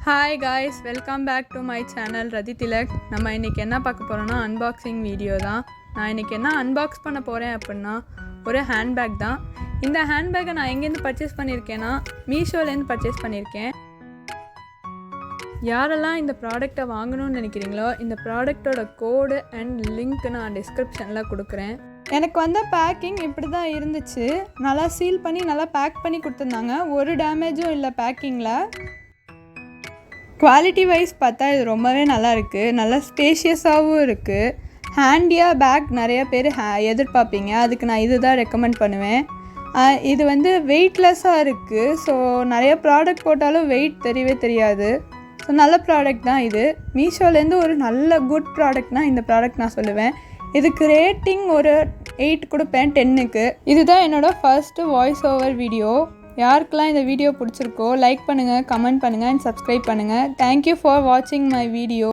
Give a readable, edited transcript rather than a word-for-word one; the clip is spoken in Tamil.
Hi guys, welcome back to my channel Rathitilak. நம்ம இன்னைக்கு என்ன பார்க்க போறோம்னா unboxing வீடியோ தான். நான் இன்னைக்கு என்ன unbox பண்ண போறேன் அப்படினா ஒரு handbag தான். இந்த handbag நான் எங்க இருந்து பர்ச்சேஸ் பண்ணிருக்கேனா meeshoல இருந்து பர்ச்சேஸ் பண்ணிருக்கேன். யாரெல்லாம் இந்த ப்ராடக்ட்டை வாங்கணும்னு நினைக்கிறீங்களோ இந்த ப்ராடக்ட்டோட கோட் அண்ட் லிங்க் நான் டிஸ்கிரிப்ஷன்ல கொடுக்கிறேன். எனக்கு வந்த பேக்கிங் இப்படி தான் இருந்துச்சு. நல்லா சீல் பண்ணி நல்லா பேக் பண்ணி கொடுத்திருந்தாங்க. ஒரு டேமேஜும் இல்லை பேக்கிங்ல. குவாலிட்டி வைஸ் பார்த்தா இது ரொம்பவே நல்லா இருக்குது. நல்லா ஸ்பேஷியஸாகவும் இருக்குது. ஹேண்டியாக பேக் நிறைய பேர் எதிர்பார்ப்பீங்க. அதுக்கு நான் இது தான் ரெக்கமெண்ட் பண்ணுவேன். இது வந்து வெயிட்லெஸ்ஸாக இருக்குது. ஸோ நிறைய ப்ராடக்ட் போட்டாலும் வெயிட் தெரியவே தெரியாது. ஸோ நல்ல ப்ராடக்ட் தான் இது. மீஷோலேருந்து ஒரு நல்ல குட் ப்ராடக்ட்னால் இந்த ப்ராடக்ட் நான் சொல்லுவேன். இதுக்கு ரேட்டிங் ஒரு 8 கொடுப்பேன் 10க்கு. இதுதான் என்னோடய ஃபர்ஸ்ட்டு வாய்ஸ் ஓவர் வீடியோ. யாருக்கெல்லாம் இந்த வீடியோ பிடிச்சிருக்கோ லைக் பண்ணுங்கள், கமெண்ட் பண்ணுங்கள் அண்ட் சப்ஸ்கிரைப் பண்ணுங்கள். தேங்க்யூ ஃபார் வாட்சிங் மை வீடியோ.